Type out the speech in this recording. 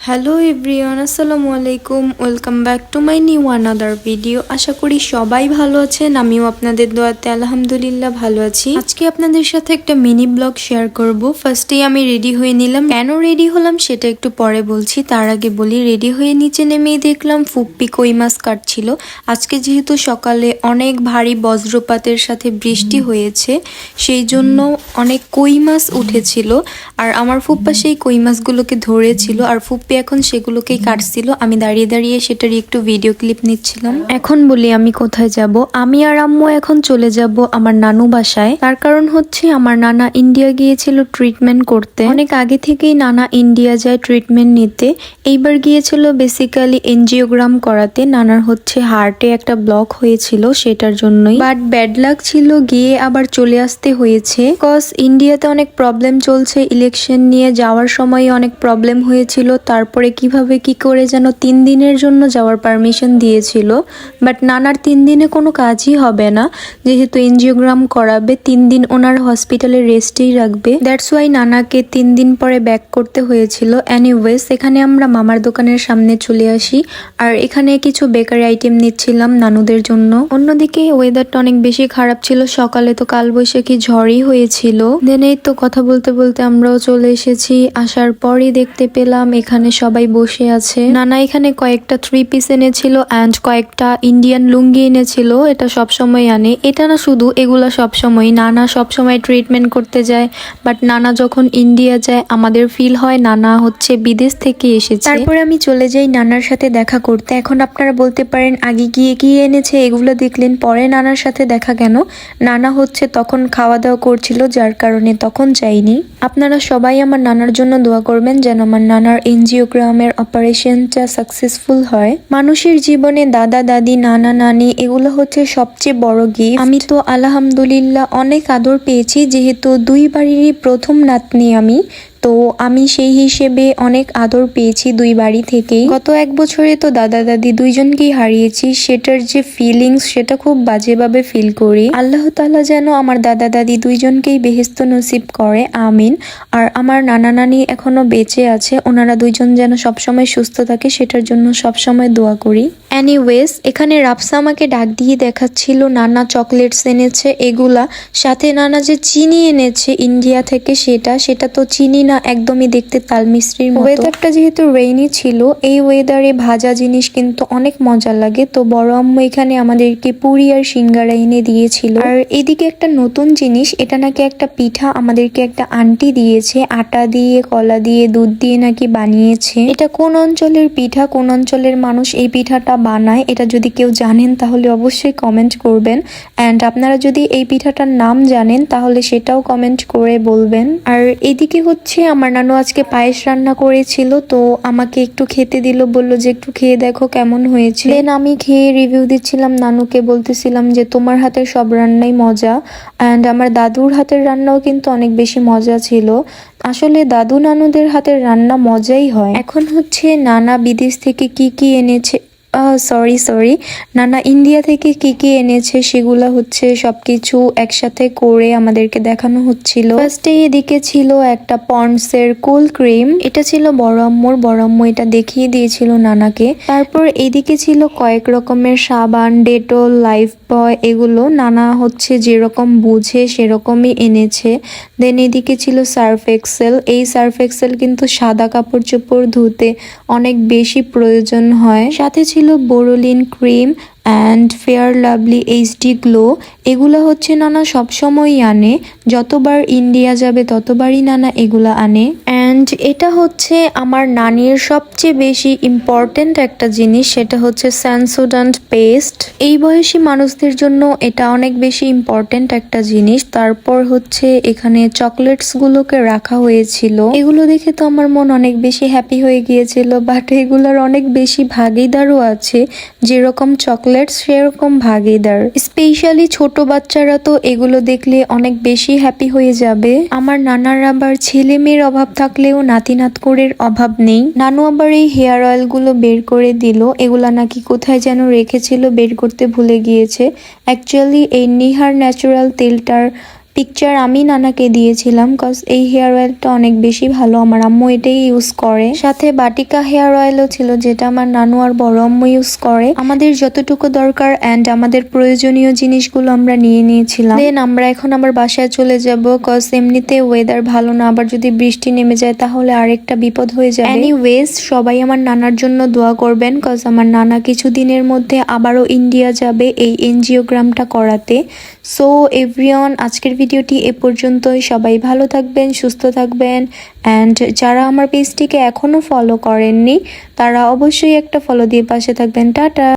Hello everyone, আসসালামু আলাইকুম। Welcome back to my new another video. আশা করি সবাই ভালো আছেন, আমিও আপনাদের দোয়াতে আলহামদুলিল্লাহ ভালো আছি। আজকে আপনাদের সাথে একটা মিনি ব্লগ শেয়ার করব। ফার্স্টেই আমি রেডি হয়ে নিলাম। কেন রেডি হলাম সেটা একটু পরে বলছি, তার আগে বলি রেডি হয়ে নিচে নেমেই দেখলাম ফুপ্পি কই মাছ কাটছিল। আজকে যেহেতু সকালে অনেক ভারী বজ্রপাতের সাথে বৃষ্টি হয়েছে, সেই জন্য অনেক কই মাছ উঠেছিল। আর আমার ফুপ্পা সেই কই মাছগুলোকে ধরেছিল, আর ফুপ্পি এখন সেগুলোকেই কাটছিল। আমি দাঁড়িয়ে দাঁড়িয়ে সেটারই একটু ভিডিও ক্লিপ নিচ্ছিলাম। এখন বলি আমি কোথায় যাব। আমি আর আম্মু এখন চলে যাব আমার নানু বাসায়। তার কারণ হচ্ছে আমার নানা ইন্ডিয়া গিয়েছিল ট্রিটমেন্ট করতে। অনেক আগে থেকেই নানা ইন্ডিয়া যায় ট্রিটমেন্ট নিতে। এইবার গিয়েছিল বেসিক্যালি এনজিওগ্রাম করাতে। নানার হচ্ছে হার্টে একটা ব্লক হয়েছিল, সেটার জন্যই। বাট ব্যাড লাক ছিল, গিয়ে আবার চলে আসতে হয়েছে। কজ ইন্ডিয়াতে অনেক প্রবলেম চলছে, ইলেকশন নিয়ে যাওয়ার সময় অনেক প্রবলেম হয়েছিল। তারপরে কিভাবে কি করে যেন 3 দিনের জন্য যাওয়ার পারমিশন দিয়েছিল। বাট নানার 3 দিনে কোনো কাজই হবে না, যেহেতু এনজিওগ্রাম করাবে। 3 দিন ওনার হসপিটালে রেস্টেই রাখবে। দ্যাটস ওয়াই নানাকে 3 দিন পরে ব্যাক করতে হয়েছিল। এনিওয়েজ, এখানে আমরা মামার দোকানের সামনে চলে আসি, আর এখানে কিছু বেকারি আইটেম নিচ্ছিলাম নানুদের জন্য। অন্যদিকে ওয়েদারটা অনেক বেশি খারাপ ছিল। সকালে তো কালবৈশাখী ঝড়ই হয়েছিল। দেন এই তো কথা বলতে বলতে আমরাও চলে এসেছি। আসার পরই দেখতে পেলাম এখানে সবাই বসে আছে। নানা এখানে কয়েকটা 3 পিস এনেছিল অ্যান্ড কয়েকটা ইন্ডিয়ান লুঙ্গি এনেছিল। এটা সবসময় আনে, এটা না শুধু, এগুলা সবসময়। নানা সবসময় ট্রিটমেন্ট করতে যায়, বাট নানা যখন ইন্ডিয়া যায় আমাদের ফিল হয় নানা হচ্ছে বিদেশ থেকে এসেছে। তারপরে আমি চলে যাই নানার সাথে দেখা করতে। এখন আপনারা বলতে পারেন আগে গিয়ে কি এনেছে, এগুলো দেখলেন পরে নানার সাথে দেখা কেন? নানা হচ্ছে তখন খাওয়া দাওয়া করছিল, যার কারণে তখন যাইনি। আপনারা সবাই আমার নানার জন্য দোয়া করবেন যেন আমার নানার এনজিওগ্রামের অপারেশনটা সাকসেসফুল হয়। মানুষের জীবনে দাদা দাদি নানা নানি এগুলো হচ্ছে সবচেয়ে বড় গিফট। আমি তো আলহামদুলিল্লাহ অনেক আদর পেয়েছি, যেহেতু 2 বাড়িরই প্রথম নাতনি আমি, তো আমি সেই হিসেবে অনেক আদর পেয়েছি 2 বাড়ি থেকেই। গত 1 বছরে তো দাদা দাদি দুইজনকেই হারিয়েছি। সেটার যে ফিলিংস সেটা খুব বাজেভাবে ফিল করি। আল্লাহ তাআলা যেন আমার দাদা দাদি দুইজনকেই বেহেশত নসিব করে, আমিন। আর আমার নানা নানি এখনো বেঁচে আছে, ওনারা দুইজন যেন সবসময় সুস্থ থাকে, সেটার জন্য সবসময় দোয়া করি। এনিওয়েজ, এখানে রাফসা আমাকে ডাক দিয়ে দেখাচ্ছিল নানা চকলেটস এনেছে এগুলা, সাথে নানা যে চিনি এনেছে ইন্ডিয়া থেকে, সেটা তো চিনি না, একদমই দেখতে তাল মিশ্রির মতো। ওয়েদারটা যেহেতু রেইনি ছিল, এই ওয়েদারে ভাজা জিনিস কিন্তু অনেক মজা লাগে। তো বড় আম্মু এখানে আমাদেরকে পুরি আর সিঙ্গারা এনে দিয়েছিল। আর এদিকে একটা নতুন জিনিস, এটা নাকি একটা পিঠা আমাদেরকে একটা আন্টি দিয়েছে, আটা দিয়ে কলা দিয়ে দুধ দিয়ে নাকি বানিয়েছে। এটা কোন অঞ্চলের পিঠা, কোন অঞ্চলের মানুষ এই পিঠাটা বানায়, এটা যদি কেউ জানেন তাহলে অবশ্যই কমেন্ট করবেন। অ্যান্ড আপনারা যদি এই পিঠাটার নাম জানেন তাহলে সেটাও কমেন্ট করে বলবেন। আর এদিকে হচ্ছে আমার নানু আজকে পায়েস রান্না করেছিল, তো আমাকে একটু খেতে দিল, বললো যে একটু খেয়ে দেখো কেমন হয়েছে। দেন আমি খেয়ে রিভিউ দিচ্ছিলাম, নানুকে বলতেছিলাম যে তোমার হাতের সব রান্নাই মজা। অ্যান্ড আমার দাদুর হাতের রান্নাও কিন্তু অনেক বেশি মজা ছিল। আসলে দাদু নানুদের হাতের রান্না মজাই হয়। এখন হচ্ছে নানা বিদেশ থেকে কি কি এনেছে, সরি নানা ইন্ডিয়া থেকে কি কি এনেছে সেগুলো হচ্ছে সবকিছু একসাথে করে আমাদেরকে দেখানো হচ্ছিল। ফার্স্টে এদিকে ছিল একটা পন্ডসের কুল ক্রিম, এটা ছিল বড় আম্মু এটা দেখিয়ে দিয়েছিল নানাকে। তারপর এদিকে ছিল কয়েক রকমের সাবান, ডেটল, লাইফ বয়, এগুলো নানা হচ্ছে যেরকম বুঝে সেরকমই এনেছে। দেন এদিকে ছিল সার্ফ এক্সেল। এই সার্ফ এক্সেল কিন্তু সাদা কাপড় চোপড় ধুতে অনেক বেশি প্রয়োজন হয়। সাথে ছিল Boroline cream and fair lovely HD glow. এগুলো হচ্ছে নানা সবসময়ই আনে, যতবার ইন্ডিয়া যাবে ততবারই নানা এগুলা আনে। অ্যান্ড এটা হচ্ছে আমার নানির সবচেয়ে বেশি ইম্পর্টেন্ট একটা জিনিস, সেটা হচ্ছে সেন্সোডান্ট পেস্ট। এই বয়সী মানুষদের জন্য এটা অনেক বেশি ইম্পর্টেন্ট একটা জিনিস। তারপর হচ্ছে এখানে চকলেটস গুলোকে রাখা হয়েছিল, এগুলো দেখে তো আমার মন অনেক বেশি হ্যাপি হয়ে গিয়েছিল। বাট এগুলোর অনেক বেশি ভাগিদারও আছে, যেরকম চকলেট সেরকম ভাগিদার। স্পেশালি ছোট বাচ্চারা তো এগুলো দেখলে অনেক বেশি হ্যাপি হয়ে যাবে। আমার নানার আবার ছেলে মেয়ের অভাব থাকলেও নাতি নাতকুরের অভাব নেই। নানু আবার এই হেয়ার অয়েল গুলো বের করে দিল, এগুলা নাকি কোথায় যেন রেখেছিল, বের করতে ভুলে গিয়েছে। অ্যাকচুয়ালি এই নিহার ন্যাচারাল তেলটার পিকচার আমি নানাকে দিয়েছিলাম, কজ এই হেয়ার অয়েলটা অনেক বেশি ভালো, আমার আম্মু এটাই ইউজ করে। সাথে বাটিকা হেয়ার অয়েলও ছিল, যেটা আমার নানু আর বড় আম্মু ইউজ করে। আমাদের যতটুকু দরকার এন্ড আমাদের প্রয়োজনীয় জিনিসগুলো আমরা নিয়ে নিয়েছিলাম। দেন আমরা এখন আবার বাসায় চলে যাব, কজ এমনিতে ওয়েদার ভালো না, আবার যদি বৃষ্টি নেমে যায় তাহলে আরেকটা বিপদ হয়ে যাবে। এনিওয়েজ, সবাই আমার নানার জন্য দোয়া করবেন, কজ আমার নানা কিছুদিনের মধ্যে আবারও ইন্ডিয়া যাবে এই এনজিওগ্রামটা করাতে। সো এভরিওয়ান, আজকের ভিডিওটি এ পর্যন্তই। সবাই ভালো থাকবেন, সুস্থ থাকবেন, অ্যান্ড যারা আমার পেজটিকে এখনো ফলো করেননি তারা অবশ্যই একটা ফলো দিয়ে পাশে থাকবেন। টাটা।